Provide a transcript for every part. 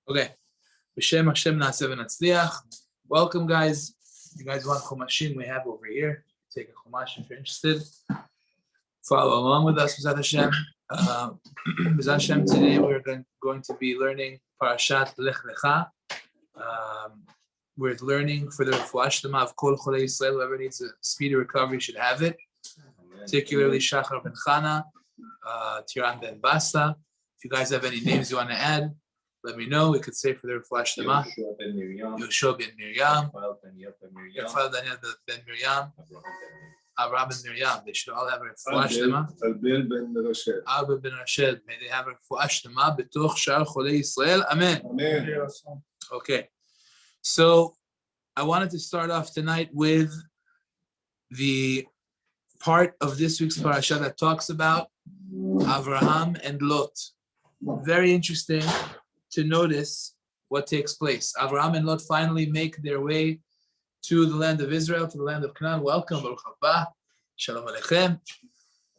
Okay. B'Shem Hashem Na'aseh v'Natzliach. Welcome, guys. You guys want chumashim? We have over here. Take a chumash if you're interested. Follow along with us, B'Zat Hashem. B'Zat Hashem, today we're going to be learning Parashat Lecha. We're learning for the refuah shlema of Kol Cholei Yisrael. Whoever needs a speedy recovery should have it. Particularly Shachar ben Chana, Tiran ben Basta. If you guys have any names you want to add, let me know. We could say for the refuah shlema. Yoshua ben Miriam, Rafael Daniel ben Miriam, Abraham ben Miriam. They should all have a refuah shlema. Abel ben Rashid. May they have a refuah shlema b'toch shar cholei Yisrael. Amen. Amen. Okay. So I wanted to start off tonight with the part of this week's parasha that talks about Avraham and Lot. Very interesting to notice what takes place. Avraham and Lot finally make their way to the land of Israel, to the land of Canaan. Welcome, Baruch haba, Shalom Aleichem.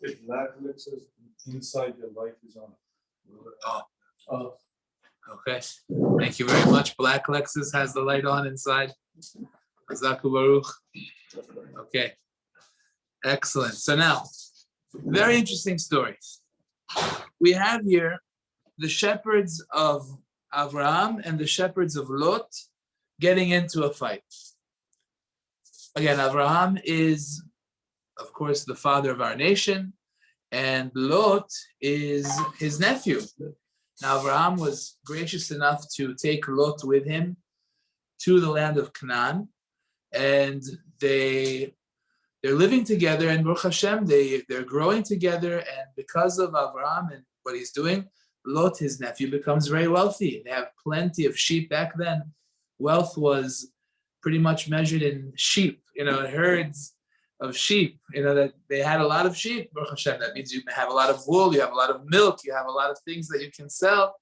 If black says inside your life is on it. Oh. Okay. Thank you very much. Black Lexus has the light on inside. Hazaku Baruch. Okay. Excellent. So now, very interesting story. We have here the shepherds of Avraham and the shepherds of Lot getting into a fight. Again, Avraham is, of course, the father of our nation, and Lot is his nephew. Now, Avraham was gracious enough to take Lot with him to the land of Canaan, and they're living together, and Baruch Hashem, they're growing together, and because of Avraham and what he's doing, Lot, his nephew, becomes very wealthy. They have plenty of sheep. Back then, wealth was pretty much measured in sheep, herds of sheep, that they had a lot of sheep, Baruch Hashem. That means you have a lot of wool, you have a lot of milk, you have a lot of things that you can sell.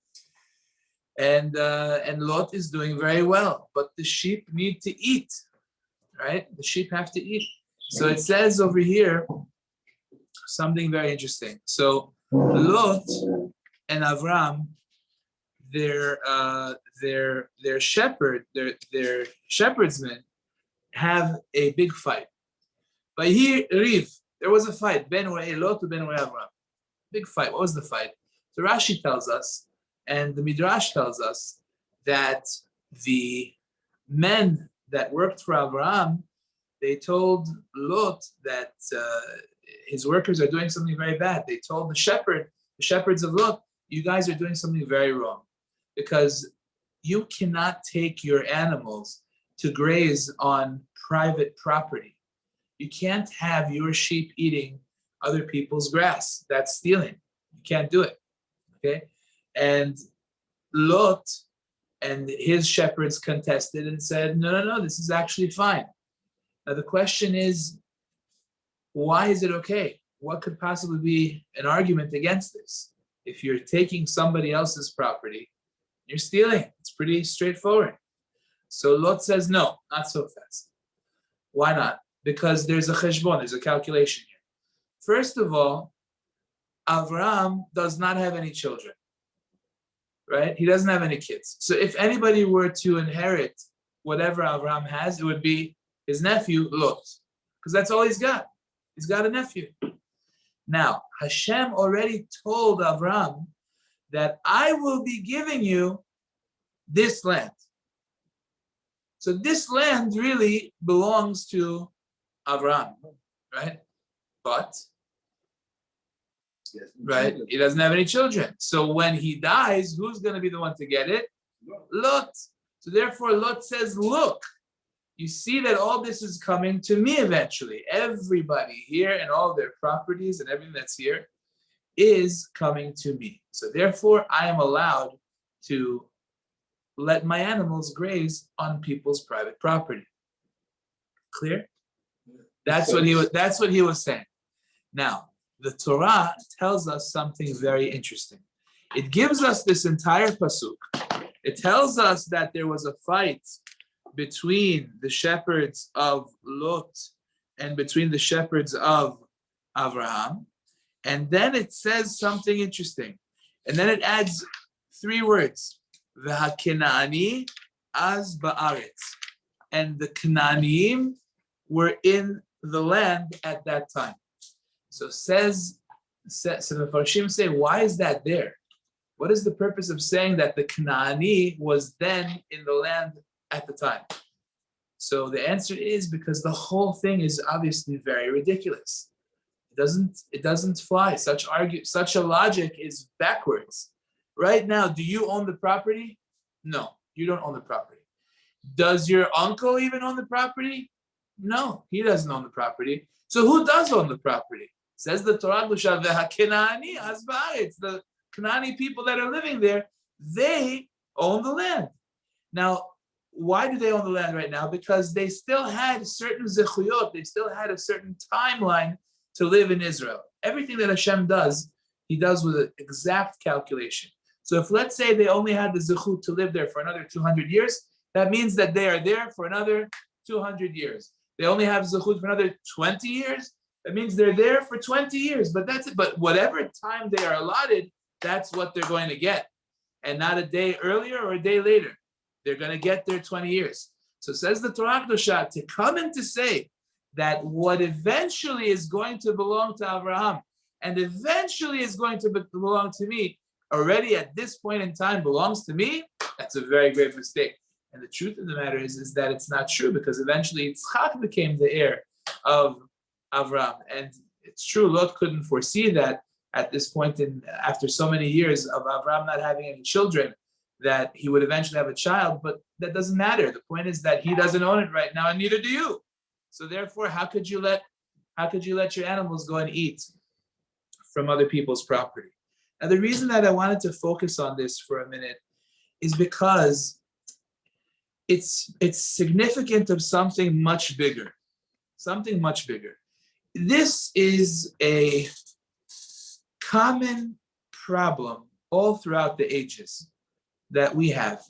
And Lot is doing very well, but the sheep need to eat, right? The sheep have to eat. So it says over here something very interesting. So Lot and Avram, their shepherdsmen have a big fight. But here, Riv, there was a fight. Ben Lot to Ben Avram. Big fight. What was the fight? So Rashi tells us, and the Midrash tells us, that the men that worked for Avraham, they told Lot that his workers are doing something very bad. They told the shepherds of Lot, you guys are doing something very wrong, because you cannot take your animals to graze on private property. You can't have your sheep eating other people's grass. That's stealing. You can't do it. Okay? And Lot and his shepherds contested and said, no, this is actually fine. Now the question is, why is it okay? What could possibly be an argument against this? If you're taking somebody else's property, you're stealing. It's pretty straightforward. So Lot says, no, not so fast. Why not? Because there's a cheshbon, there's a calculation here. First of all, Avraham does not have any children, right? He doesn't have any kids. So if anybody were to inherit whatever Avraham has, it would be his nephew, Lot, because that's all he's got. He's got a nephew. Now, Hashem already told Avraham that I will be giving you this land. So this land really belongs to Avraham, right? But, right, he doesn't have any children. So when he dies, who's going to be the one to get it? Lot. So therefore, Lot says, look, you see that all this is coming to me eventually. Everybody here and all their properties and everything that's here is coming to me. So therefore, I am allowed to let my animals graze on people's private property. Clear? That's what he was saying. Now, the Torah tells us something very interesting. It gives us this entire pasuk. It tells us that there was a fight between the shepherds of Lot and between the shepherds of Avraham. And then it says something interesting. And then it adds 3 words. V'hakenaani az ba'aretz. And the Canaanim were in the land at that time. So the Farshim say, why is that there? What is the purpose of saying that the Canaani was then in the land at the time? So the answer is because the whole thing is obviously very ridiculous. It doesn't fly. Such a logic is backwards. Right now, do you own the property? No, you don't own the property. Does your uncle even own the property? No, he doesn't own the property. So who does own the property? Says the Torah, it's the Canaani people that are living there, they own the land. Now, why do they own the land right now? Because they still had certain zechuyot, they still had a certain timeline to live in Israel. Everything that Hashem does, he does with an exact calculation. So if let's say they only had the zechut to live there for another 200 years, that means that they are there for another 200 years. They only have zechut for another 20 years, that means they're there for 20 years. But that's it. But whatever time they are allotted, that's what they're going to get. And not a day earlier or a day later. They're going to get their 20 years. So says the Torah Kedusha, to come and to say that what eventually is going to belong to Abraham and eventually is going to belong to me, already at this point in time belongs to me, that's a very great mistake. And the truth of the matter is that it's not true, because eventually Yitzchak became the heir of Abraham. And it's true, Lot couldn't foresee that at this point after so many years of Abraham not having any children, that he would eventually have a child, but that doesn't matter. The point is that he doesn't own it right now, and neither do you. So therefore, how could you let your animals go and eat from other people's property? Now, the reason that I wanted to focus on this for a minute is because it's significant of something much bigger. Something much bigger. This is a common problem all throughout the ages that we have.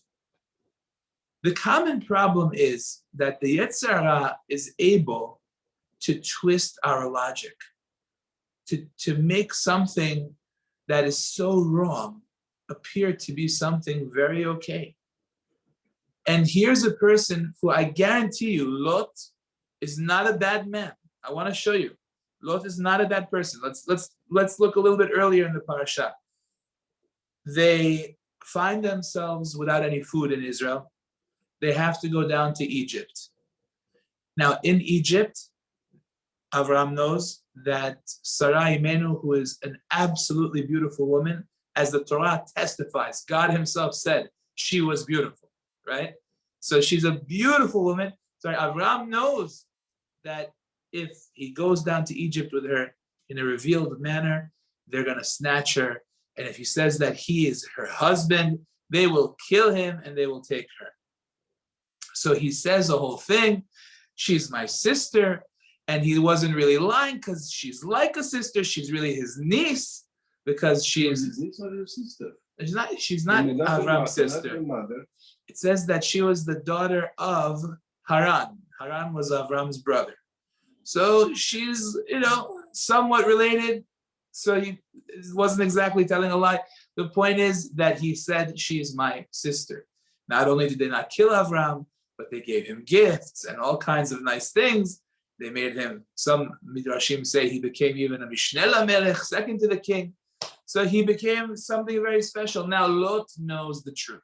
The common problem is that the Yetzer Hara is able to twist our logic, to make something that is so wrong appear to be something very okay. And here's a person who I guarantee you, Lot is not a bad man. I want to show you. Lot is not a bad person. Let's look a little bit earlier in the Parashat. They find themselves without any food in Israel. They have to go down to Egypt. Now, in Egypt, Avraham knows that Sarah Imenu, who is an absolutely beautiful woman, as the Torah testifies, God himself said she was beautiful, right? So she's a beautiful woman. So Avraham knows that if he goes down to Egypt with her in a revealed manner, they're going to snatch her. And if he says that he is her husband, they will kill him and they will take her. So he says the whole thing, she's my sister, and he wasn't really lying because she's like a sister. She's really his niece because she's her sister. She's not Avram's sister. It says that she was the daughter of Haran. Haran was Avram's brother. So she's, somewhat related. So he wasn't exactly telling a lie. The point is that he said, she's my sister. Not only did they not kill Avram, but they gave him gifts and all kinds of nice things. They made him, some Midrashim say he became even a Mishneh LaMelech, second to the king. So he became something very special. Now Lot knows the truth.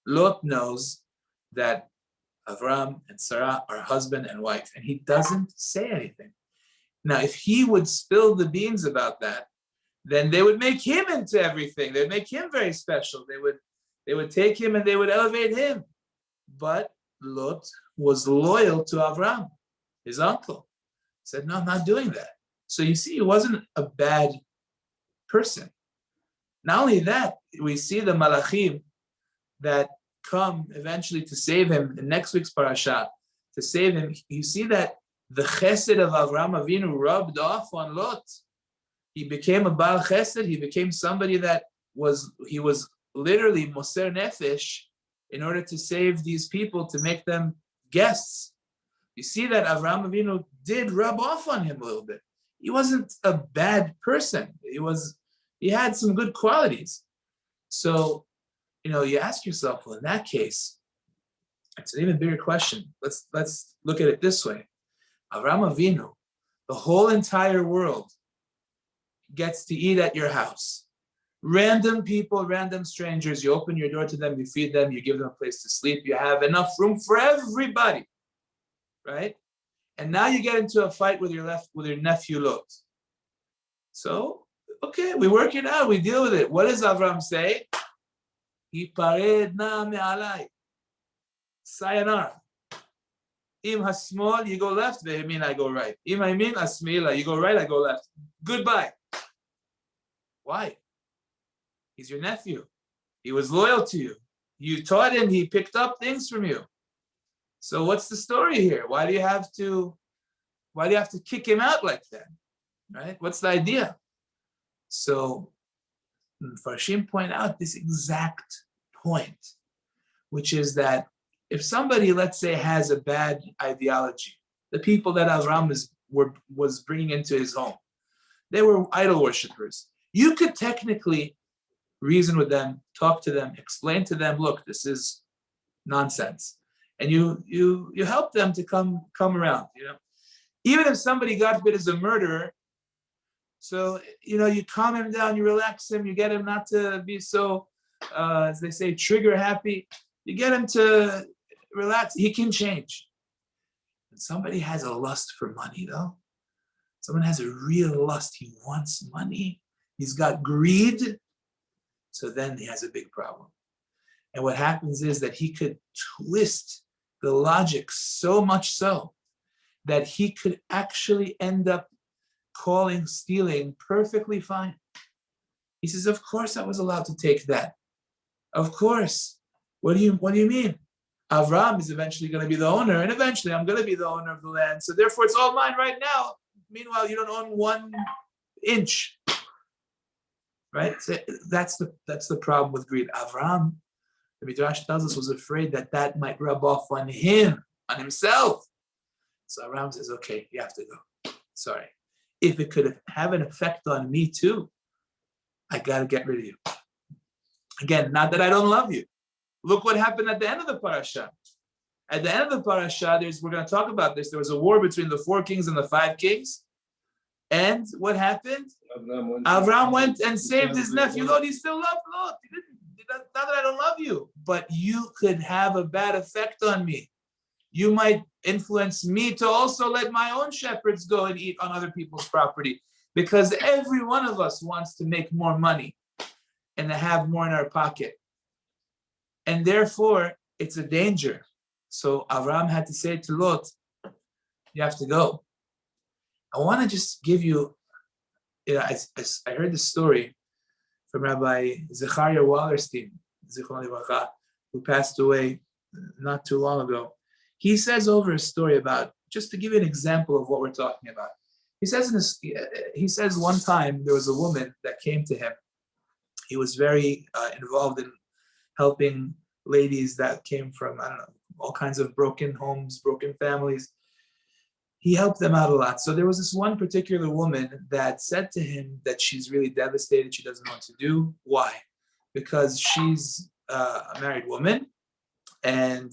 Lot knows that Avram and Sarah are husband and wife, and he doesn't say anything. Now, if he would spill the beans about that, then they would make him into everything. They'd make him very special. They would take him and they would elevate him. But Lot was loyal to Avram, his uncle. He said, no, I'm not doing that. So you see, he wasn't a bad person. Not only that, we see the malachim that come eventually to save him in next week's parasha, to save him. You see that the chesed of Avraham Avinu rubbed off on Lot. He became a Baal Chesed. He became somebody that was literally Moser Nefesh in order to save these people, to make them guests. You see that Avraham Avinu did rub off on him a little bit. He wasn't a bad person. He had some good qualities. So You ask yourself, well, in that case, it's an even bigger question. Let's look at it this way. Avraham Avinu, the whole entire world gets to eat at your house. Random people, random strangers, you open your door to them, you feed them, you give them a place to sleep, you have enough room for everybody, right? And now you get into a fight with your nephew Lot. So, okay, we work it out, we deal with it. What does Avram say? Hipared na me'alai. Sayonara. Im hasmol, you go left, ve'emin, I go right. Im ha'imin, asmila, you go right, I go left. Goodbye. Why? He's your nephew. He was loyal to you. You taught him, he picked up things from you. So what's the story here? Why do you have to kick him out like that? Right? What's the idea? So Farshim point out this exact point, which is that if somebody, let's say, has a bad ideology, the people that Avram was bringing into his home, they were idol worshippers. You could technically reason with them, talk to them, explain to them, look, this is nonsense. And you help them to come around, Even if somebody, God forbid, is a murderer, so, you calm him down, you relax him, you get him not to be so, as they say, trigger happy. You get him to relax, he can change. When somebody has a lust for money, though, someone has a real lust, he wants money, he's got greed, so then he has a big problem. And what happens is that he could twist the logic so much so that he could actually end up calling stealing perfectly fine. He says, of course I was allowed to take that. Of course. What do you mean? Avram is eventually going to be the owner, and eventually I'm going to be the owner of the land. So therefore it's all mine right now. Meanwhile, you don't own 1 inch. Right? So that's the problem with greed. Avram, the Midrash tells us, was afraid that might rub off on him, on himself. So Avram says, okay, you have to go. Sorry. If it could have an effect on me too, I got to get rid of you. Again, not that I don't love you. Look what happened at the end of the parasha. At the end of the parasha, we're going to talk about this. There was a war between the 4 kings and the 5 kings. And what happened? Avram went and saved his nephew Lot. He still loved Lot. Not that I don't love you, but you could have a bad effect on me. You might influence me to also let my own shepherds go and eat on other people's property, because every one of us wants to make more money and to have more in our pocket. And therefore, it's a danger. So Avram had to say to Lot, you have to go. I want to just give you, I heard the story from Rabbi Zechariah Wallerstein, who passed away not too long ago. He says over a story about, just to give you an example of what we're talking about. He says one time there was a woman that came to him. He was very involved in helping ladies that came from, all kinds of broken homes, broken families. He helped them out a lot. So there was this one particular woman that said to him that she's really devastated. She doesn't know what to do. Why? Because she's a married woman, and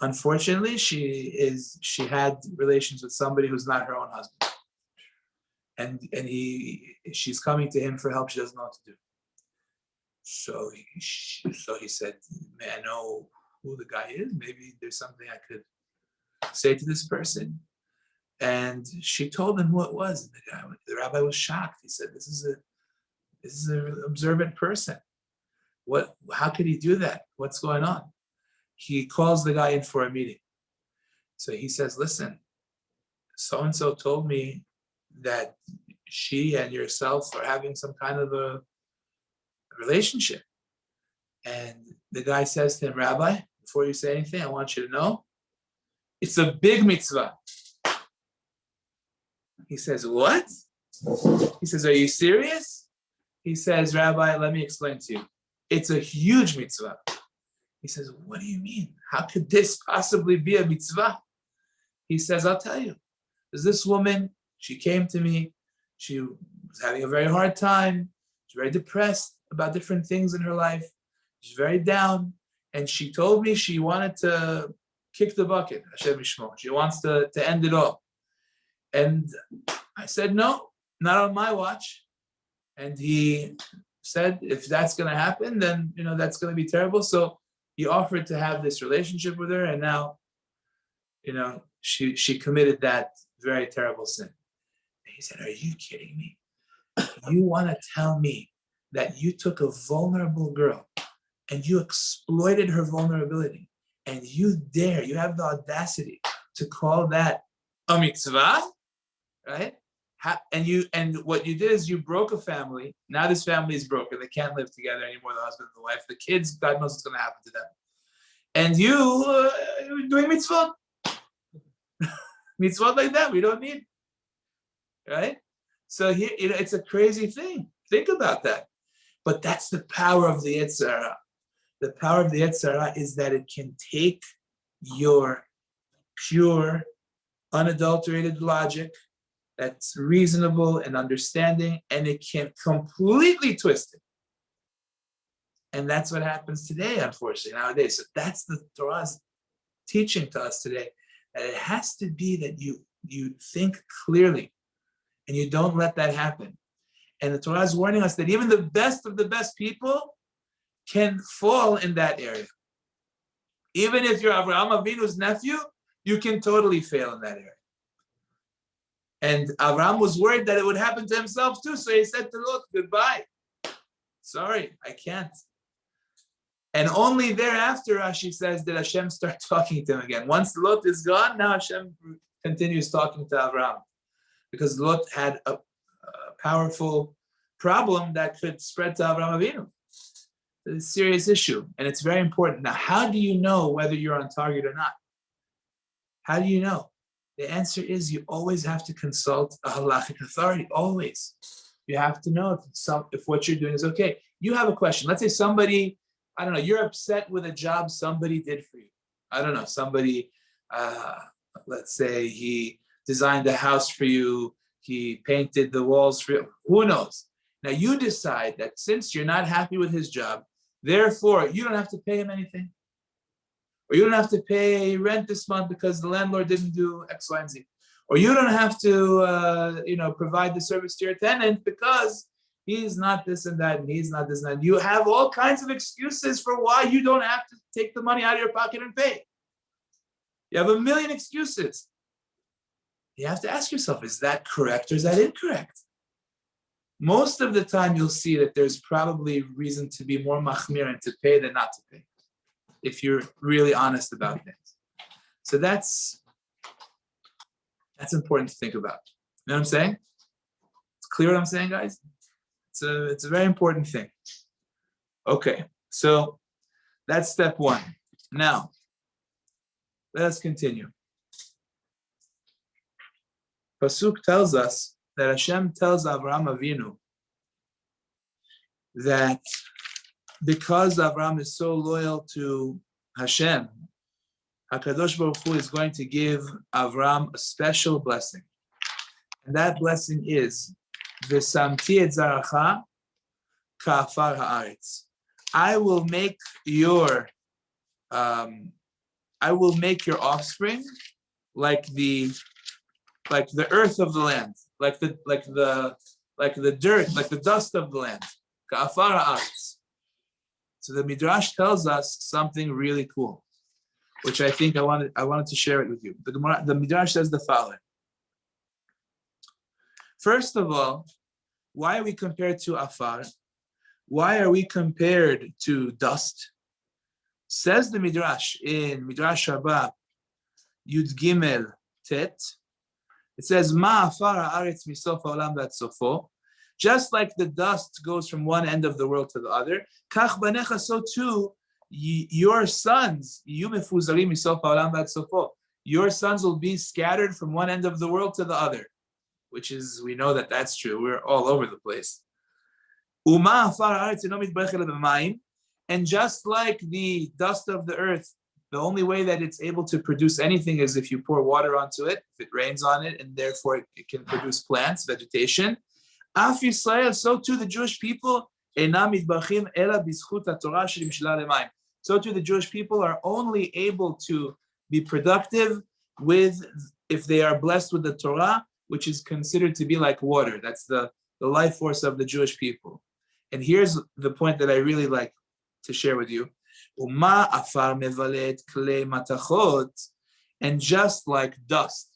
unfortunately, she had relations with somebody who's not her own husband, and she's coming to him for help. She doesn't know what to do. So he said, "May I know who the guy is? Maybe there's something I could say to this person." And she told him who it was. And the rabbi was shocked. He said, "This is an observant person. How could he do that? What's going on?" He calls the guy in for a meeting. So he says, "Listen, so-and-so told me that she and yourself are having some kind of a relationship." And the guy says to him, "Rabbi, before you say anything, I want you to know, it's a big mitzvah." He says, "What?" He says, "Are you serious?" He says, "Rabbi, let me explain to you. It's a huge mitzvah." He says, "What do you mean? How could this possibly be a mitzvah?" He says, "I'll tell you. There's this woman, she came to me. She was having a very hard time. She's very depressed about different things in her life. She's very down. And she told me she wanted to kick the bucket, Hashem Yishmor. She wants to end it all. And I said, no, not on my watch. And he said, if that's going to happen, then, that's going to be terrible. So he offered to have this relationship with her. And now, she committed that very terrible sin. And he said, are you kidding me? You want to tell me that you took a vulnerable girl and you exploited her vulnerability, and you have the audacity to call that a mitzvah, right? And what you did is you broke a family. Now this family is broken. They can't live together anymore, the husband and the wife. The kids, God knows what's going to happen to them. And you're doing mitzvah. Mitzvah like that, we don't need, right? So here, it's a crazy thing. Think about that. But that's the power of the Yetzer Hara. The power of the Yetzer Hara is that it can take your pure, unadulterated logic that's reasonable and understanding, and it can completely twist it. And that's what happens today, unfortunately, nowadays. So that's the Torah's teaching to us today, that it has to be that you think clearly, and you don't let that happen. And the Torah is warning us that even the best of the best people can fall in that area. Even if you're Avraham Avinu's nephew, you can totally fail in that area. And Avraham was worried that it would happen to himself too. So he said to Lot, goodbye. Sorry, I can't. And only thereafter, Rashi says, did Hashem start talking to him again. Once Lot is gone, now Hashem continues talking to Avraham. Because Lot had a powerful problem that could spread to Avraham Avinu. It's a serious issue, and it's very important. Now, how do you know whether you're on target or not? How do you know? The answer is you always have to consult a halachic authority, always. You have to know if what you're doing is okay. You have a question. Let's say somebody, I don't know, you're upset with a job somebody did for you. I don't know, somebody, let's say he designed a house for you, he painted the walls for you, who knows? Now you decide that since you're not happy with his job, therefore you don't have to pay him anything. Or you don't have to pay rent this month because the landlord didn't do X, Y, and Z. Or you don't have to, provide the service to your tenant because he's not this and that, and he's not this and that. You have all kinds of excuses for why you don't have to take the money out of your pocket and pay. You have a million excuses. You have to ask yourself, is that correct or is that incorrect? Most of the time, you'll see that there's probably reason to be more machmir and to pay than not to pay, if you're really honest about things. So that's important to think about. You know what I'm saying? It's clear what I'm saying, guys? It's a very important thing. Okay, so that's step one. Now, let us continue. Pasuk tells us that Hashem tells Avraham Avinu that because Avraham is so loyal to Hashem, HaKadosh Baruch Hu is going to give Avraham a special blessing. And that blessing is, V'samti et zaracha ka'afar ha'aretz. I will make your offspring like the earth of the land, like the dirt, like the dust of the land. Ka'afar ha'aretz. So the Midrash tells us something really cool, which I think I wanted to share it with you. The Midrash says the following. First of all, why are we compared to afar? Why are we compared to dust? Says the Midrash in Midrash Rabbah, Yud Gimel Tet. It says, Ma afar ha'aretz misof ha'olam v'ad sofo. Just like the dust goes from one end of the world to the other, kach banecha, so too your sons, your sons will be scattered from one end of the world to the other, which is, we know that that's true. We're all over the place. And just like the dust of the earth, the only way that it's able to produce anything is if you pour water onto it, if it rains on it, and therefore it can produce plants, vegetation. Af Yisrael, so too the Jewish people, אינם מתברכים אלא בזכות התורה שנמשלה למים. So too, the Jewish people are only able to be productive if they are blessed with the Torah, which is considered to be like water. That's the life force of the Jewish people. And here's the point that I really like to share with you. Uma afar mevalet klei matachot, and just like dust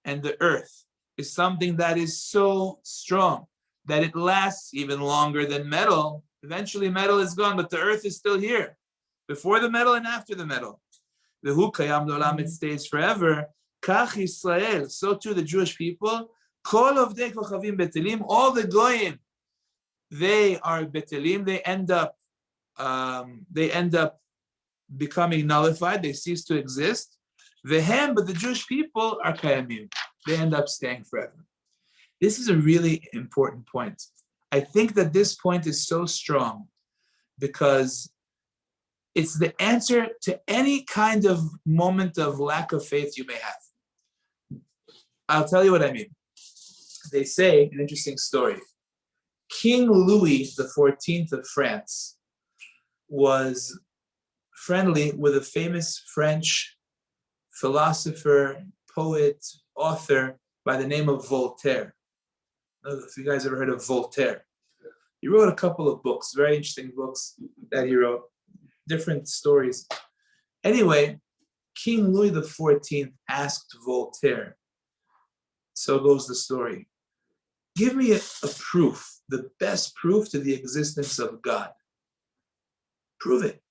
and the earth is something that is so strong that it lasts even longer than metal. Eventually metal is gone, but the earth is still here, before the metal and after the metal. V'hu kayam l'olam, it stays forever. Kach Yisrael, so too the Jewish people, kol ovdei kochavim betelim, all the goyim, they are betelim, they end up becoming nullified, they cease to exist. Vehem, but the Jewish people are kayamim, they end up staying forever. This is a really important point. I think that this point is so strong because it's the answer to any kind of moment of lack of faith you may have. I'll tell you what I mean. They say, an interesting story, King Louis XIV of France was friendly with a famous French philosopher, poet, author by the name of Voltaire. I don't know if you guys ever heard of Voltaire. He wrote a couple of books, very interesting books that he wrote, different stories. Anyway, King Louis XIV asked Voltaire, so goes the story, give me a proof, the best proof to the existence of God. Prove it.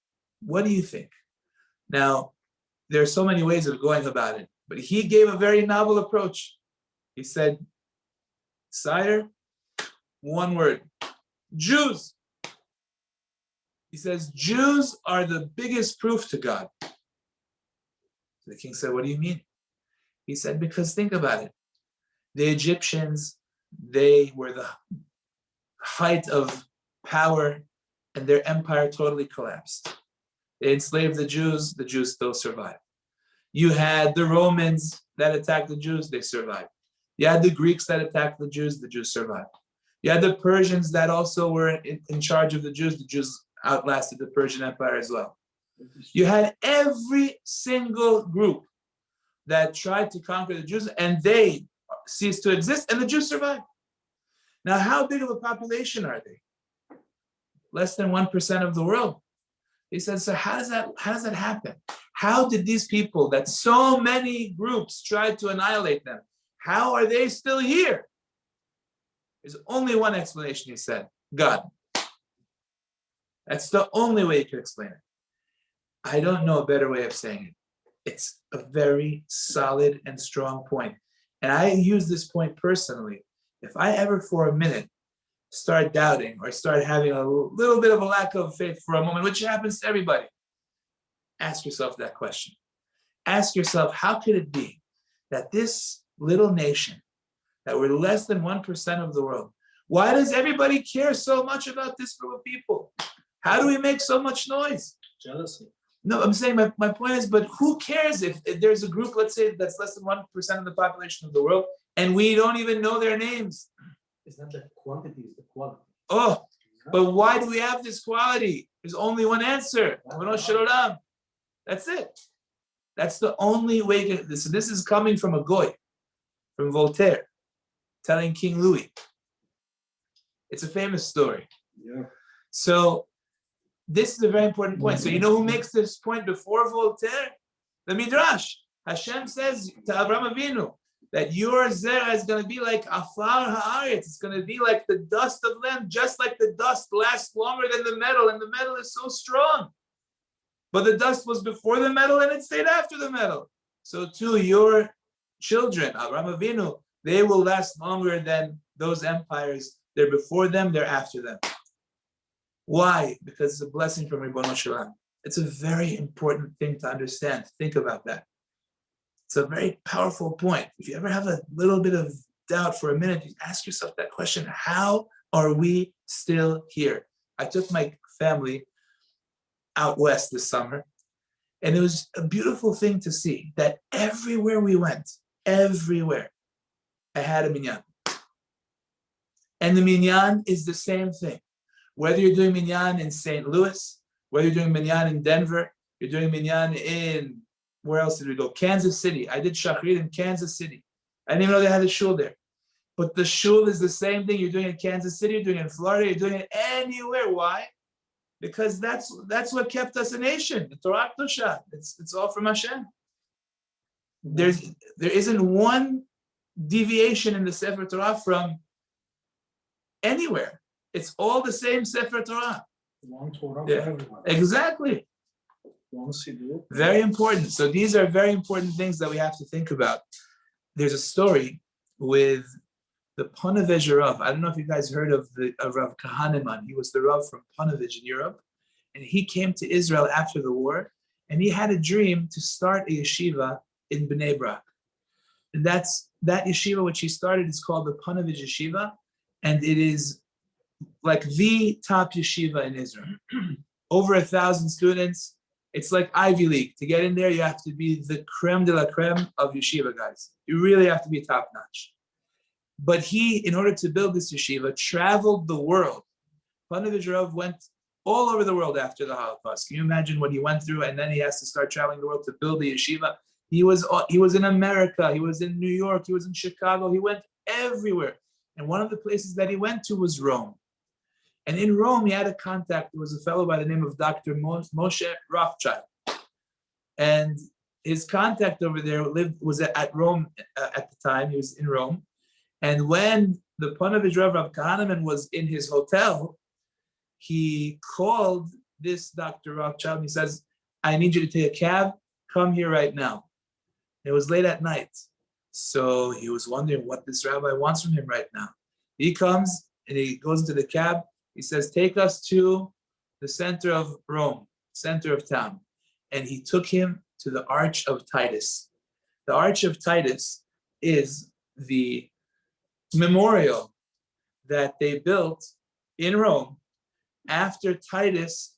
What do you think? Now, there are so many ways of going about it, but he gave a very novel approach. He said, sire, one word, Jews. He says, Jews are the biggest proof to God. The king said, what do you mean? He said, because think about it. The Egyptians, they were the height of power and their empire totally collapsed. They enslaved the Jews still survived. You had the Romans that attacked the Jews, they survived. You had the Greeks that attacked the Jews survived. You had the Persians that also were in charge of the Jews outlasted the Persian Empire as well. You had every single group that tried to conquer the Jews, and they ceased to exist, and the Jews survived. Now, how big of a population are they? Less than 1% of the world. He said, so how does that happen? How did these people that so many groups tried to annihilate them, how are they still here? There's only one explanation, he said, God. That's the only way you can explain it. I don't know a better way of saying it. It's a very solid and strong point. And I use this point personally. If I ever for a minute start doubting or start having a little bit of a lack of faith for a moment, which happens to everybody, ask yourself that question. Ask yourself, how could it be that this little nation, that we're less than 1% of the world, why does everybody care so much about this group of people? How do we make so much noise? Jealousy. No, I'm saying my point is, but who cares if there's a group, let's say, that's less than 1% of the population of the world, and we don't even know their names? It's not the quantity, it's the quality. Oh, but why do we have this quality? There's only one answer. That's it. That's the only way. So this is coming from a goy, from Voltaire, telling King Louis. It's a famous story. Yeah. So this is a very important point. So you know who makes this point before Voltaire? The Midrash. Hashem says to Avraham Avinu that your zera is going to be like afar haaretz. It's going to be like the dust of land, just like the dust lasts longer than the metal, and the metal is so strong. But the dust was before the metal and it stayed after the metal. So too, your children, Avraham Avinu, they will last longer than those empires. They're before them, they're after them. Why? Because it's a blessing from Ribbono Shel Olam. It's a very important thing to understand. Think about that. It's a very powerful point. If you ever have a little bit of doubt for a minute, you ask yourself that question, how are we still here? I took my family out west this summer, and it was a beautiful thing to see that everywhere we went, everywhere, I had a minyan. And the minyan is the same thing. Whether you're doing minyan in St. Louis, whether you're doing minyan in Denver, you're doing minyan in, where else did we go? Kansas City. I did shachrit in Kansas City. I didn't even know they had a shul there. But the shul is the same thing you're doing in Kansas City, you're doing it in Florida, you're doing it anywhere. Why? Because that's what kept us a nation. The Torah Kedusha. It's all from Hashem. There isn't one deviation in the Sefer Torah from anywhere. It's all the same Sefer Torah. One Torah Yeah, for everyone. exactly. One Siddur. Very important. So these are very important things that we have to think about. There's a story with the Panovich Rav. I don't know if you guys heard of Rav Kahneman. He was the Rav from Panovich in Europe. And he came to Israel after the war. And he had a dream to start a yeshiva in Bnei Brak. And that yeshiva which he started is called the Panovich Yeshiva. And it is like the top yeshiva in Israel. Over 1,000 students. It's like Ivy League. To get in there, you have to be the creme de la creme of yeshiva guys. You really have to be top notch. But he, in order to build this yeshiva, traveled the world. Panovich Rav went all over the world after the Holocaust. Can you imagine what he went through? And then he has to start traveling the world to build the yeshiva. He was in America. He was in New York. He was in Chicago. He went everywhere. And one of the places that he went to was Rome. And in Rome, he had a contact. There was a fellow by the name of Dr. Moshe Rothschild. And his contact over there was at Rome at the time. He was in Rome. And when the Panovich Rav Kahneman was in his hotel, he called this Dr. Rothschild and he says, I need you to take a cab. Come here right now. It was late at night. So he was wondering what this rabbi wants from him right now. He comes and he goes into the cab. He says, take us to the center of Rome, center of town. And he took him to the Arch of Titus. The Arch of Titus is the memorial that they built in Rome after Titus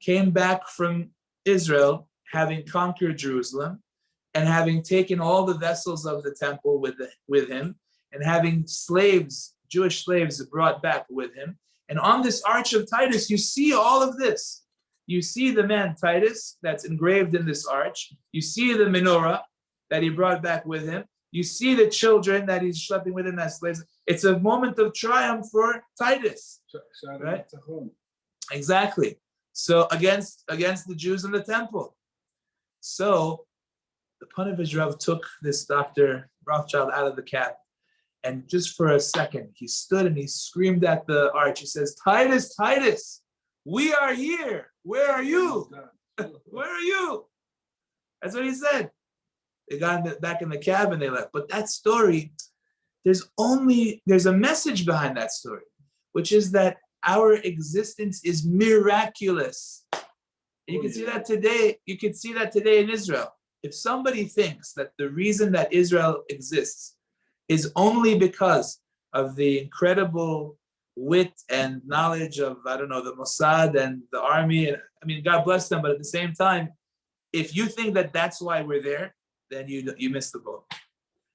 came back from Israel, having conquered Jerusalem and having taken all the vessels of the temple with him and having slaves, Jewish slaves brought back with him. And on this Arch of Titus, you see all of this. You see the man Titus that's engraved in this arch. You see the menorah that he brought back with him. You see the children that he's schlepping with him as slaves. It's a moment of triumph for Titus, right? Exactly. So against the Jews in the temple. So the Panovich Rav took this Dr. Rothschild out of the cab. And just for a second, he stood and he screamed at the arch. He says, Titus, Titus, we are here. Where are you? Where are you? That's what he said. They got back in the cab and they left. But that story, there's a message behind that story, which is that our existence is miraculous. And you can see that today. You can see that today in Israel. If somebody thinks that the reason that Israel exists is only because of the incredible wit and knowledge of, I don't know, the Mossad and the army, and I mean, God bless them, but at the same time, if you think that that's why we're there, then you miss the boat.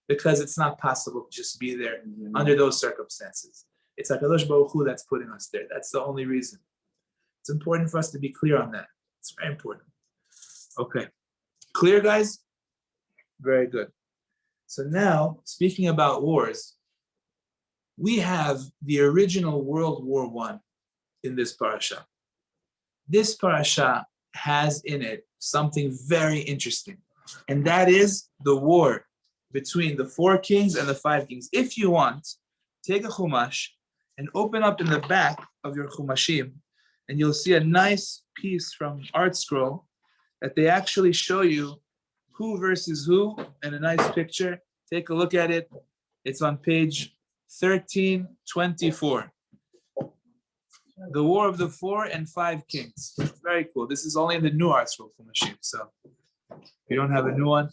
Because it's not possible to just be there under those circumstances. It's HaKadosh Baruch Hu that's putting us there. That's the only reason. It's important for us to be clear on that. It's very important. Okay. Clear, guys? Very good. So now, speaking about wars, we have the original World War I in this parasha. This parasha has in it something very interesting, and that is the war between the 4 kings and the 5 kings. If you want, take a chumash and open up in the back of your chumashim, and you'll see a nice piece from Art Scroll that they actually show you who versus who in a nice picture. Take a look at it. It's on page 1324. The War of the 4 and 5 Kings. Very cool. This is only in the new Art Scroll chumashim. So if you don't have a new one,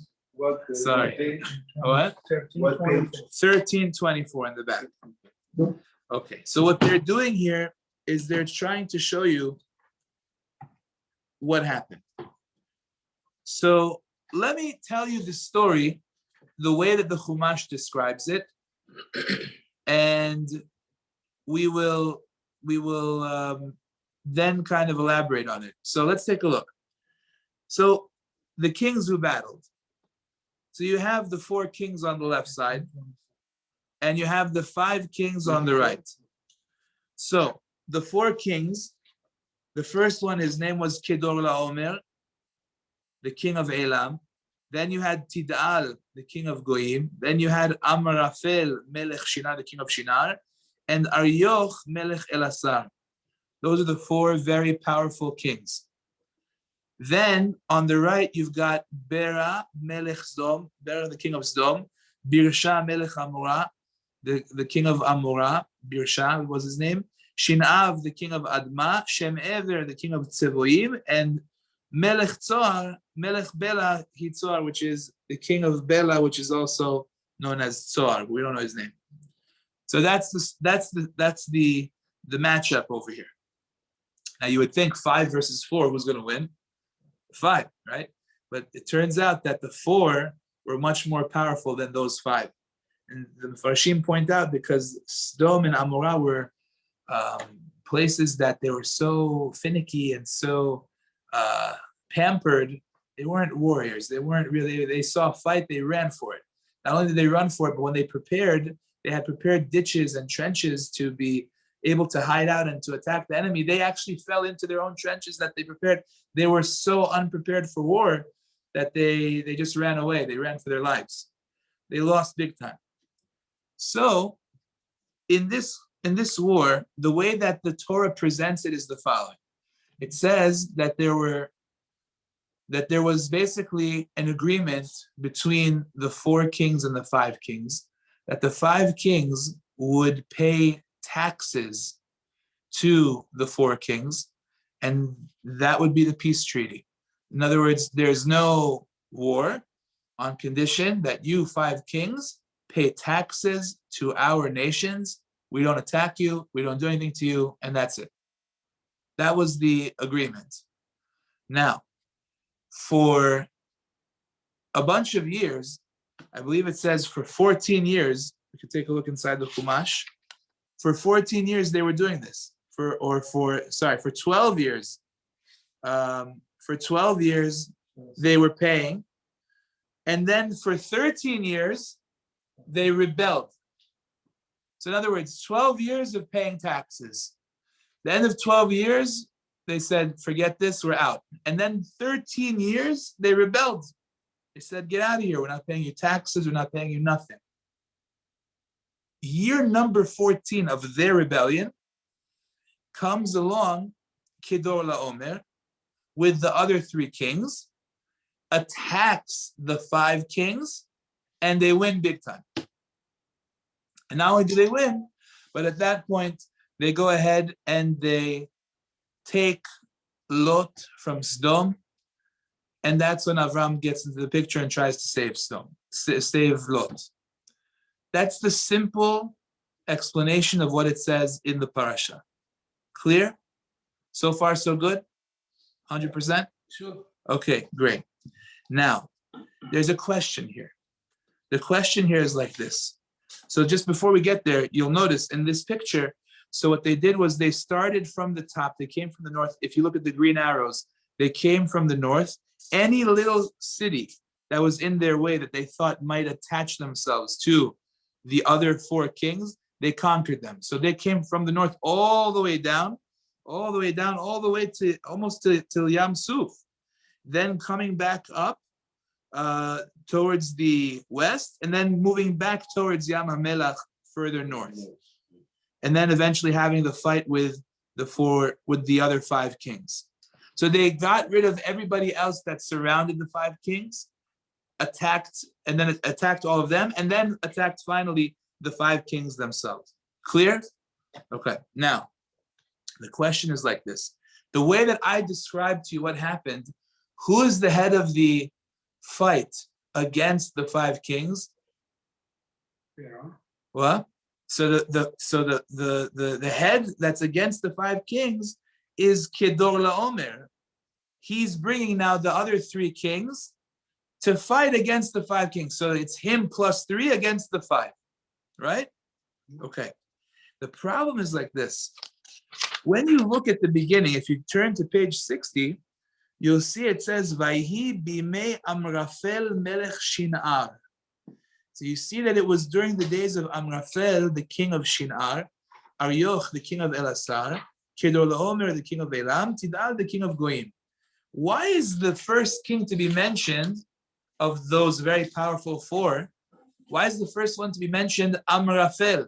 sorry. What? 1324 in the back. Okay, so what they're doing here is they're trying to show you what happened. So let me tell you the story the way that the Chumash describes it, and we will then kind of elaborate on it. So let's take a look. So the kings who battled. So you have the 4 kings on the left side, and you have the 5 kings on the right. So the 4 kings, the first one, his name was Kedor Laomer, the king of Elam. Then you had Tidal, the king of Goyim. Then you had Amrafel, Melech Shinar, the king of Shinar, and Arioch, Melech Elasar. Those are the 4 very powerful kings. Then on the right, you've got Bera, Melech Sdom, Bera, the king of Sdom, Birsha, Melech Amorah, the king of Amorah, Birsha was his name, Shinav, the king of Adma, Shemever, the king of Tzevoim, and Melech Tzoar, Melech Bela, Hitzoar, which is the king of Bela, which is also known as Tzoar. We don't know his name. So that's the matchup over here. Now you would think 5 versus 4, who's going to win? 5, right? But it turns out that the 4 were much more powerful than those 5. And the Mefarshim point out because Sdom and Amorah were places that they were so finicky and so pampered. They weren't warriors. They weren't really, they saw a fight, they ran for it. Not only did they run for it, but when they prepared, they had prepared ditches and trenches to be able to hide out and to attack the enemy. They actually fell into their own trenches that they prepared. They were so unprepared for war that they just ran away. They ran for their lives. They lost big time. So in this war, the way that the Torah presents it is the following. It says that there was basically an agreement between the 4 kings and the 5 kings, that the 5 kings would pay taxes to the 4 kings, and that would be the peace treaty. In other words, there's no war on condition that you 5 kings pay taxes to our nations. We don't attack you, we don't do anything to you, and that's it. That was the agreement. Now, for a bunch of years, I believe it says for 14 years, we could take a look inside the Chumash. For 14 years, they were doing this. For 12 years. For 12 years, they were paying. And then for 13 years, they rebelled. So in other words, 12 years of paying taxes. The end of 12 years, they said, forget this, we're out. And then 13 years, they rebelled. They said, get out of here. We're not paying you taxes. We're not paying you nothing. Year number 14 of their rebellion comes along Kedor Laomer with the other 3 kings, attacks the 5 kings, and they win big time. And not only do they win, but at that point, they go ahead and they take Lot from Sdom, and that's when Avram gets into the picture and tries to save save Lot. That's the simple explanation of what it says in the parasha. Clear? So far, so good? 100%? Sure. Okay, great. Now, there's a question here. The question here is like this. So just before we get there, you'll notice in this picture, so what they did was they started from the top. They came from the north. If you look at the green arrows, they came from the north. Any little city that was in their way that they thought might attach themselves to the other 4 kings, they conquered them. So they came from the north all the way down, all the way to almost to Yam Suf. Then coming back up towards the west, and then moving back towards Yam HaMelach further north. And then eventually having the fight with the other 5 kings. So they got rid of everybody else that surrounded the 5 kings, attacked all of them, and then attacked finally the 5 kings themselves. Clear? Okay. Now, the question is like this. The way that I described to you what happened, who is the head of the fight against the 5 kings? Yeah. What? So the head that's against the 5 kings is Kedor Laomer. He's bringing now the other 3 kings to fight against the 5 kings. So it's him plus 3 against the 5, right? Okay. The problem is like this. When you look at the beginning, if you turn to page 60, you'll see it says, Vayhi bimei Amrafel melech Shinar. So you see that it was during the days of Amrafel, the king of Shinar, Arioch, the king of Elasar, Kedorlaomer, the king of Elam, Tidal, the king of Goyim. Why is the first king to be mentioned of those very powerful four? Why is the first one to be mentioned Amrafel?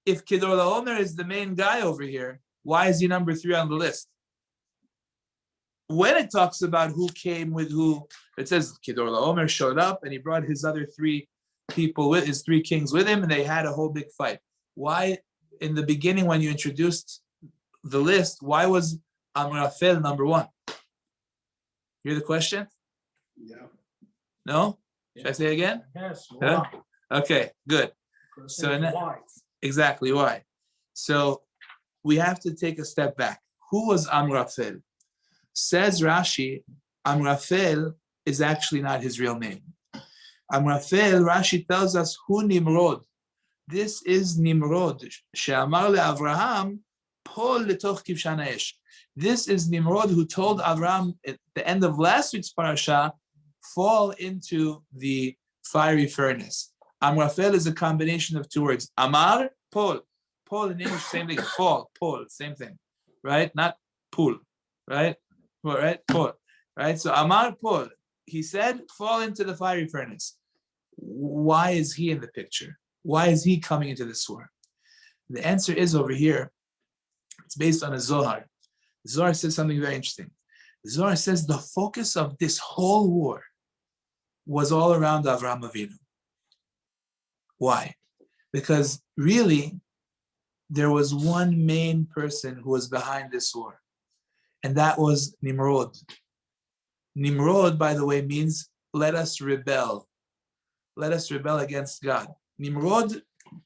If Kedorlaomer is the main guy over here, why is he number 3 on the list? When it talks about who came with who, it says Kedorlaomer showed up and he brought his other 3 people with his 3 kings with him, and they had a whole big fight. Why, in the beginning, when you introduced the list, why was Amrafel number 1? Hear the question? Yeah. No? Should I say it again? Yes. Huh? Okay, good. So Why? Exactly why. So we have to take a step back. Who was Amrafel? Says Rashi, Amrafel is actually not his real name. Amrafel, Rashi tells us, who Nimrod. This is Nimrod. She'amar le'Avraham, Pol letoch kivshan ha'esh. This is Nimrod who told Avraham at the end of last week's parasha, fall into the fiery furnace. Amrafel is a combination of 2 words. Amar, Pol. Pol in English, same thing. Fall, Pol, same thing. Right? Not pool. Right? Right? Pol. Right? So Amar, Pol. He said, fall into the fiery furnace. Why is he in the picture? Why is he coming into this war? The answer is over here. It's based on a Zohar. The Zohar says something very interesting. The Zohar says the focus of this whole war was all around Avraham Avinu. Why? Because really, there was one main person who was behind this war, and that was Nimrod. Nimrod, by the way, means let us rebel. Let us rebel against God. Nimrod,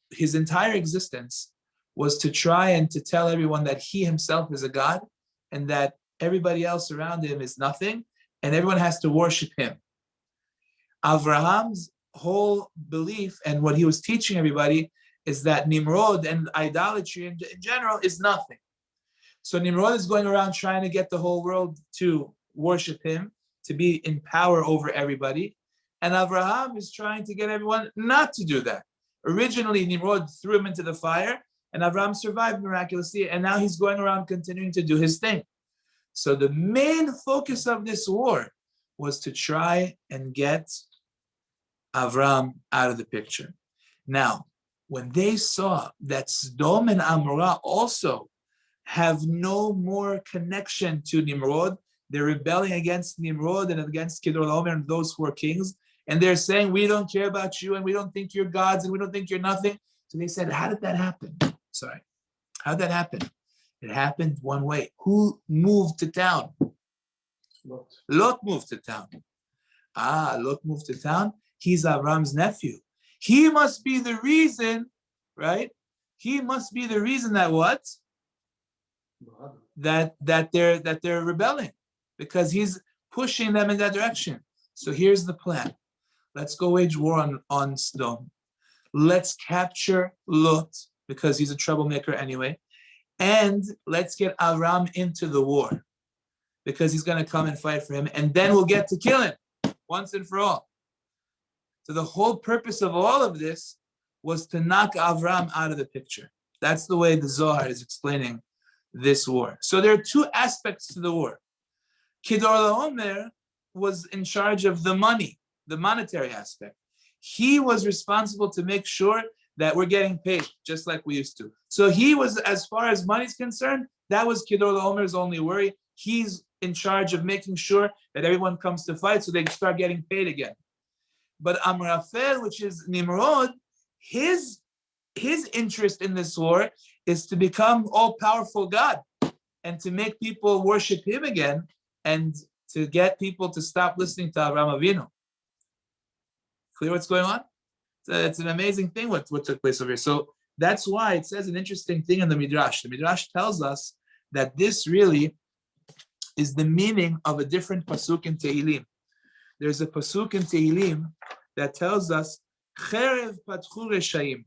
his entire existence was to try and to tell everyone that he himself is a God and that everybody else around him is nothing and everyone has to worship him. Avraham's whole belief and what he was teaching everybody is that Nimrod and idolatry in general is nothing. So Nimrod is going around trying to get the whole world to worship him, to be in power over everybody. And Avraham is trying to get everyone not to do that. Originally, Nimrod threw him into the fire, and Avraham survived miraculously, and now he's going around continuing to do his thing. So the main focus of this war was to try and get Avraham out of the picture. Now, when they saw that Sodom and Amorah also have no more connection to Nimrod, they're rebelling against Nimrod and against Kedorlaomer and those 4 kings, and they're saying, we don't care about you, and we don't think you're gods, and we don't think you're nothing. So they said, how did that happen? How did that happen? It happened one way. Who moved to town? Lot moved to town. Lot moved to town. He's Avram's nephew. He must be the reason, right? He must be the reason that what? That they're rebelling, because he's pushing them in that direction. So here's the plan. Let's go wage war on Sodom. Let's capture Lot, because he's a troublemaker anyway. And let's get Avram into the war, because he's going to come and fight for him. And then we'll get to kill him once and for all. So the whole purpose of all of this was to knock Avram out of the picture. That's the way the Zohar is explaining this war. So there are 2 aspects to the war. Kedorlaomer was in charge of the money, the monetary aspect. He was responsible to make sure that we're getting paid just like we used to. So he was, as far as money's concerned, that was Kedorlaomer's only worry. He's in charge of making sure that everyone comes to fight so they can start getting paid again. But Amrafel, which is Nimrod, his interest in this war is to become all-powerful God and to make people worship him again and to get people to stop listening to Avraham Avinu. Clear what's going on? So it's an amazing thing what took place over here. So that's why it says an interesting thing in the Midrash. The Midrash tells us that this really is the meaning of a different pasuk in Tehillim. There's a pasuk in Tehillim that tells us, Cherev patchu reshaim.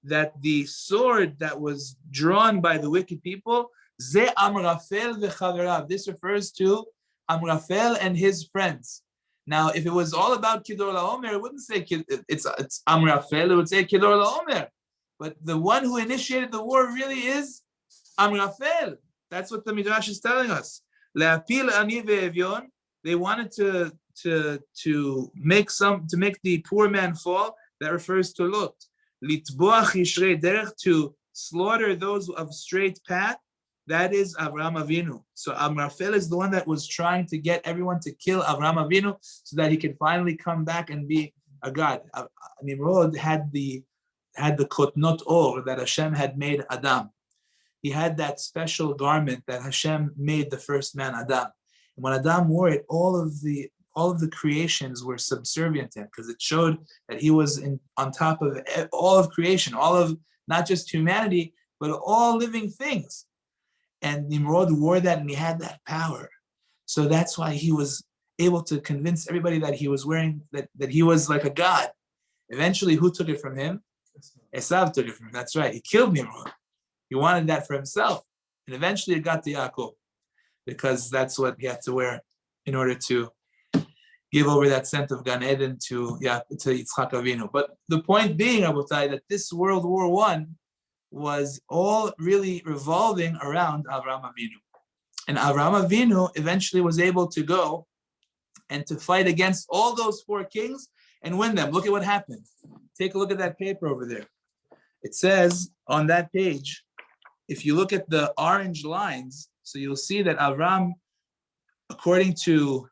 that the sword that was drawn by the wicked people, Ze Amrafel v'chaverav. This refers to Amrafel and his friends. Now, if it was all about Kidor LaOmer, it wouldn't say it's Amrafel, it would say Kidor LaOmer. But the one who initiated the war really is Amrafel. That's what the Midrash is telling us. Le'apil ani ve'evyon. They wanted to make the poor man fall. That refers to Lot. Litboach yishrei derech, to slaughter those of straight path. That is Avraham Avinu. So Amrafel is the one that was trying to get everyone to kill Avraham Avinu so that he could finally come back and be a god. Nimrod had the kotnot or that Hashem had made Adam. He had that special garment that Hashem made the first man Adam. And when Adam wore it, all of the creations were subservient to him, because it showed that he was on top of all of creation, all of not just humanity, but all living things. And Nimrod wore that, and he had that power. So that's why he was able to convince everybody that he was wearing, that he was like a god. Eventually, who took it from him? Esav took it from him. That's right. He killed Nimrod. He wanted that for himself. And eventually it got to Yaakov, because that's what he had to wear in order to give over that scent of Gan Eden to Yitzchak Avinu. But the point being, Rabotai, that this World War I was all really revolving around Avraham Avinu. And Avraham Avinu eventually was able to go and to fight against all those four kings and win them. Look at what happened. Take a look at that paper over there. It says on that page, if you look at the orange lines, so you'll see that Avram, according to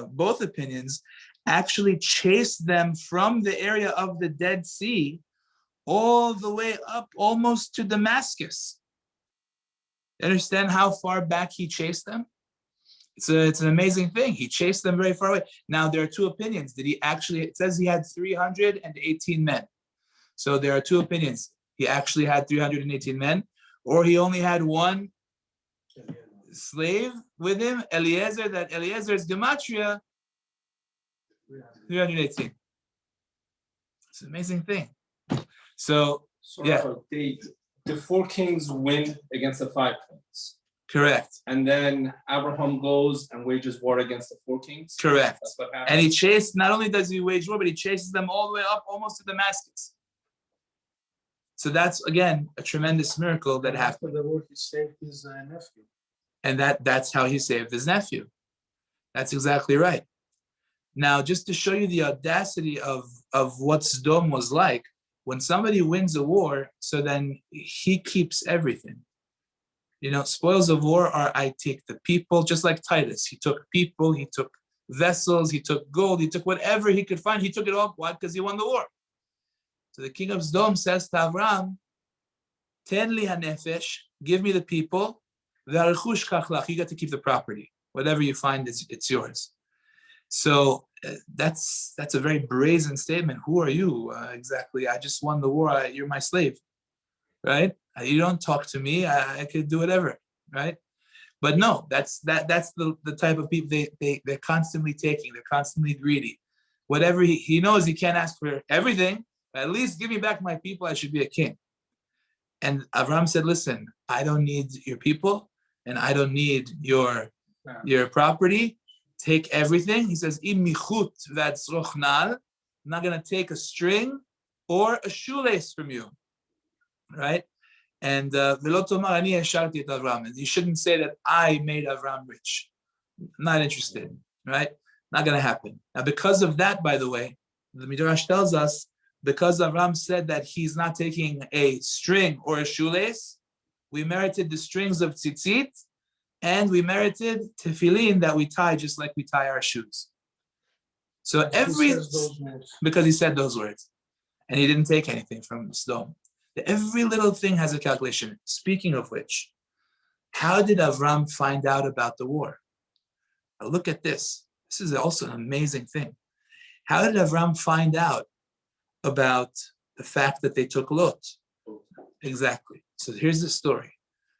both opinions, actually chased them from the area of the Dead Sea all the way up almost to Damascus. You understand how far back he chased them? It's an amazing thing. He chased them very far away. Now, there are two opinions. Did he actually, it says he had 318 men. So there are two opinions. He actually had 318 men, or he only had one slave with him, Eliezer, that Eliezer's gematria, 318. It's an amazing thing. So yeah. The four kings win against the five kings. Correct. And then Abraham goes and wages war against the four kings. Correct. That's what happens. And he chased, not only does he wage war, but he chases them all the way up almost to Damascus. So that's, again, a tremendous miracle that happened. After the war, he saved his nephew. And that's how he saved his nephew. That's exactly right. Now, just to show you the audacity of what Sodom was like, when somebody wins a war, so then he keeps everything. You know, spoils of war are, I take the people, just like Titus. He took people, he took vessels, he took gold, he took whatever he could find. He took it all. Why? Because he won the war. So the king of Sodom says to Avram, Ten li hanefesh, give me the people, v'arichush kachlach, you got to keep the property. Whatever you find, it's yours. So that's a very brazen statement. Who are you exactly? I just won the war. You're my slave, right? You don't talk to me. I could do whatever, right? But no, that's the type of people they're constantly taking. They're constantly greedy. Whatever he knows, he can't ask for everything. At least give me back my people. I should be a king. And Avram said, "Listen, I don't need your people, and I don't need your property. Take everything." He says, "Im michut v'atzrochnal." I'm not going to take a string or a shoelace from you, right? And v'lo tomar ani esharti et Avram. You shouldn't say that I made Avram rich. I'm not interested, right? Not going to happen. Now, because of that, by the way, the Midrash tells us, because Avram said that he's not taking a string or a shoelace, we merited the strings of tzitzit, and we merited tefillin that we tie just like we tie our shoes. So because he said those words, and he didn't take anything from Sodom. Every little thing has a calculation. Speaking of which, how did Avram find out about the war? Now look at this. This is also an amazing thing. How did Avram find out about the fact that they took Lot? Exactly. So here's the story.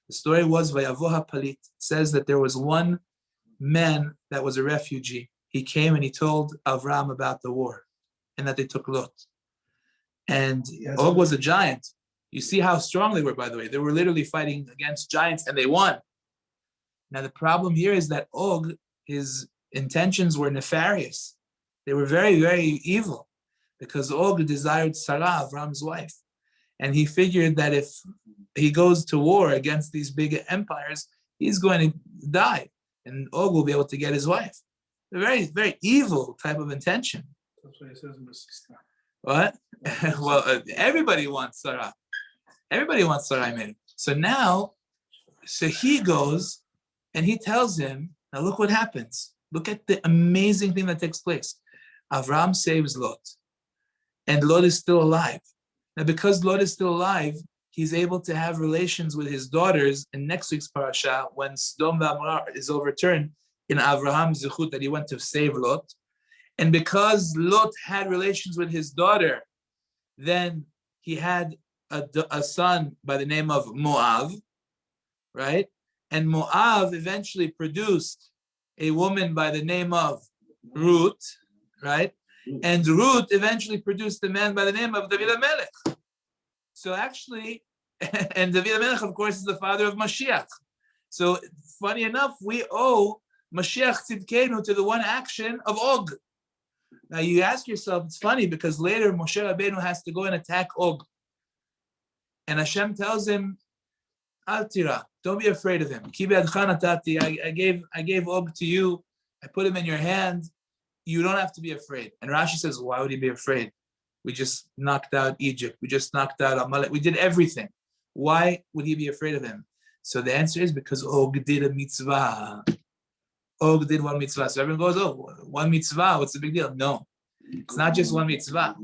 The story was Vayavoha Palit. It says that there was one man that was a refugee. He came and he told Avram about the war and that they took Lot. And Og was a giant. You see how strong they were, by the way. They were literally fighting against giants and they won. Now, the problem here is that Og, his intentions were nefarious. They were very, very evil because Og desired Sarah, Avram's wife. And he figured that if he goes to war against these big empires, he's going to die. And Og will be able to get his wife. A very, very evil type of intention. That's what he says in the system. What? Well, everybody wants Sarah. Everybody wants Sarah. So now, so he goes and he tells him, now look what happens. Look at the amazing thing that takes place. Avram saves Lot. And Lot is still alive. Now, because Lot is still alive, he's able to have relations with his daughters in next week's parasha when Sodom V'Amorah is overturned in Abraham's zechut that he went to save Lot. And because Lot had relations with his daughter, then he had a son by the name of Moab, right? And Moab eventually produced a woman by the name of Ruth, right? And Ruth eventually produced a man by the name of David HaMelech. So actually, and David HaMelech, of course, is the father of Mashiach. So funny enough, we owe Mashiach Tzidkenu to the one action of Og. Now you ask yourself, it's funny because later Moshe Rabbeinu has to go and attack Og. And Hashem tells him, Al tira, don't be afraid of him. Ki be'adcha natati, I gave Og to you, I put him in your hand. You don't have to be afraid. And Rashi says, why would he be afraid? We just knocked out Egypt. We just knocked out Amalek. We did everything. Why would he be afraid of him? So the answer is because Og did a mitzvah. Og did one mitzvah. So everyone goes, oh, one mitzvah, what's the big deal? No, it's not just one mitzvah.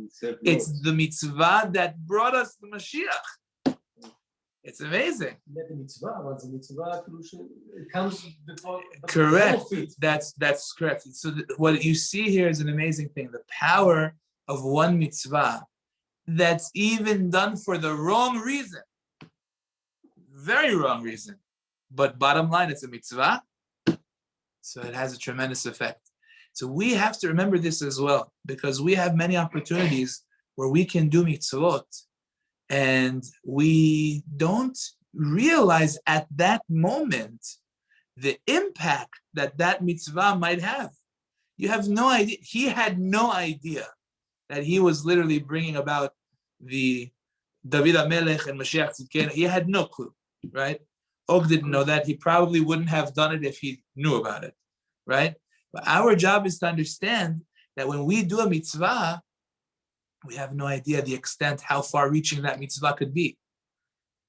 It's the mitzvah that brought us the Mashiach. It's amazing. It comes before. Correct. That's correct. So what you see here is an amazing thing. The power of one mitzvah that's even done for the wrong reason. Very wrong reason. But bottom line, it's a mitzvah. So it has a tremendous effect. So we have to remember this as well, because we have many opportunities where we can do mitzvot, and we don't realize at that moment the impact that that mitzvah might have. You have no idea. He had no idea that he was literally bringing about the David HaMelech and Mashiach Tzidkenu. He had no clue, right? Og didn't know that. He probably wouldn't have done it if he knew about it, right? But our job is to understand that when we do a mitzvah, we have no idea the extent, how far-reaching that mitzvah could be.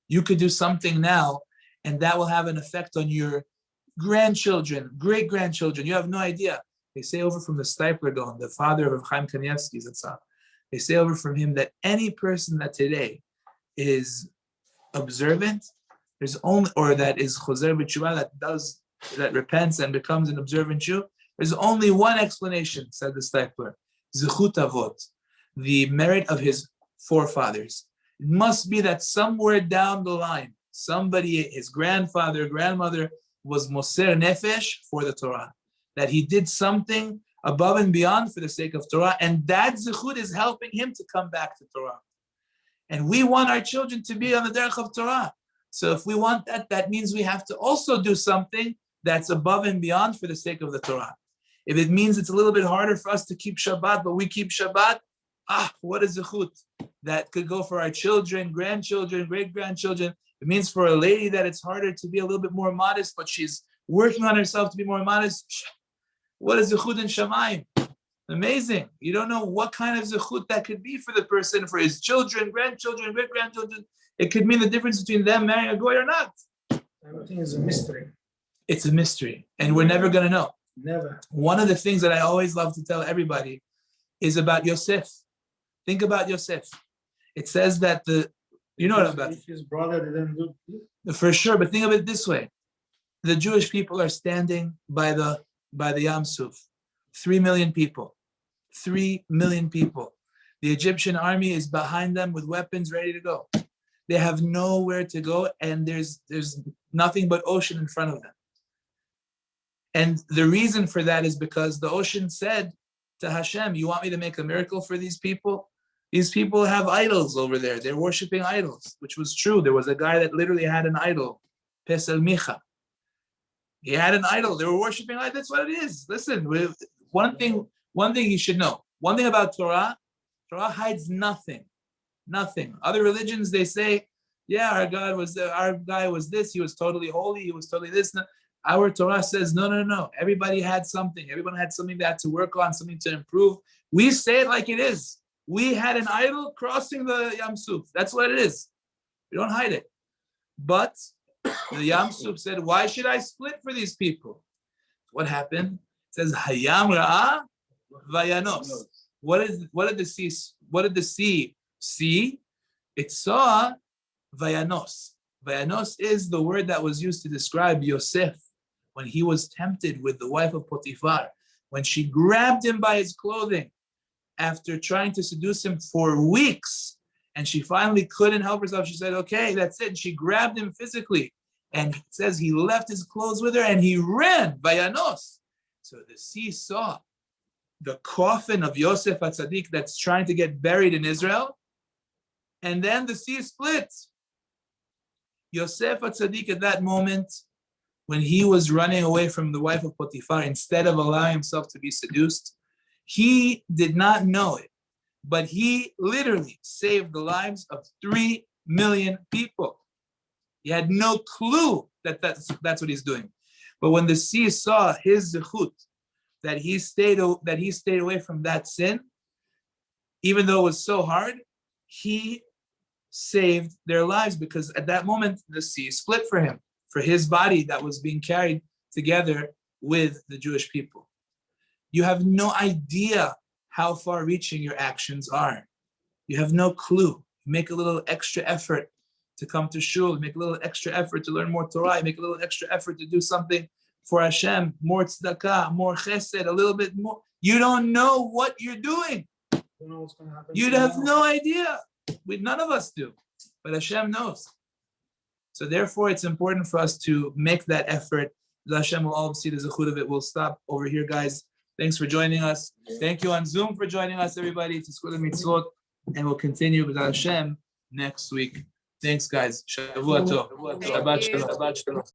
You could do something now, and that will have an effect on your grandchildren, great-grandchildren. You have no idea. They say over from the Stipler Gaon, the father of Chaim Kanievsky, they say over from him that any person that today is observant, there's only, or that is choser b'tshuva, that repents and becomes an observant Jew, there's only one explanation, said the Stipler, zechut avot, the merit of his forefathers. It must be that somewhere down the line, somebody, his grandfather, grandmother, was moser nefesh for the Torah, that he did something above and beyond for the sake of Torah, and that zechut is helping him to come back to Torah. And we want our children to be on the derech of Torah. So if we want that, that means we have to also do something that's above and beyond for the sake of the Torah. If it means it's a little bit harder for us to keep Shabbat, but we keep Shabbat, what is zechut that could go for our children, grandchildren, great-grandchildren. It means for a lady that it's harder to be a little bit more modest, but she's working on herself to be more modest. What is zechut in Shamayim? Amazing. You don't know what kind of zechut that could be for the person, for his children, grandchildren, great-grandchildren. It could mean the difference between them marrying a goy or not. Everything is a mystery. It's a mystery, and we're never going to know. Never. One of the things that I always love to tell everybody is about Yosef. Think about Yosef. It says that you know what about if his brother didn't do for sure, but think of it this way: the Jewish people are standing by the Yam Suf. 3 million people. 3 million people. The Egyptian army is behind them with weapons ready to go. They have nowhere to go, and there's nothing but ocean in front of them. And the reason for that is because the ocean said to Hashem, you want me to make a miracle for these people? These people have idols over there. They're worshiping idols, which was true. There was a guy that literally had an idol, Pesel Micha. He had an idol. They were worshiping idols. That's what it is. Listen, one thing you should know. One thing about Torah hides nothing. Nothing. Other religions, they say, yeah, our guy was this. He was totally holy. He was totally this. Our Torah says, no. Everybody had something. Everyone had something they had to work on, something to improve. We say it like it is. We had an idol crossing the Yam Suf. That's what it is. We don't hide it. But the Yam Suf said, why should I split for these people? What happened? It says, Hayam Ra'ah Vayanos. What did the sea see? It saw Vayanos. Vayanos is the word that was used to describe Yosef when he was tempted with the wife of Potiphar, when she grabbed him by his clothing after trying to seduce him for weeks, and she finally couldn't help herself. She said, okay, that's it. And she grabbed him physically, and it says he left his clothes with her and he ran, Vayanos. So the sea saw the coffin of Yosef HaTzadik that's trying to get buried in Israel, and then the sea splits. Yosef HaTzadik at that moment, when he was running away from the wife of Potiphar, instead of allowing himself to be seduced, he did not know it, but he literally saved the lives of 3 million people. He had no clue that's what he's doing. But when the sea saw his zechut, that he stayed away from that sin, even though it was so hard, he saved their lives, because at that moment the sea split for him, for his body that was being carried together with the Jewish people. You have no idea how far-reaching your actions are. You have no clue. You make a little extra effort to come to shul, make a little extra effort to learn more Torah, make a little extra effort to do something for Hashem, more tzedakah, more chesed, a little bit more. You don't know what you're doing. You don't know what's going to happen. You'd have no idea. None of us do, but Hashem knows. So therefore, it's important for us to make that effort. Hashem will all see the zechut of it. We'll stop over here, guys. Thanks for joining us. Thank you on Zoom for joining us, everybody. To School of Mitzvot, and we'll continue with Hashem next week. Thanks, guys. Shavua tov. Shabbat shalom.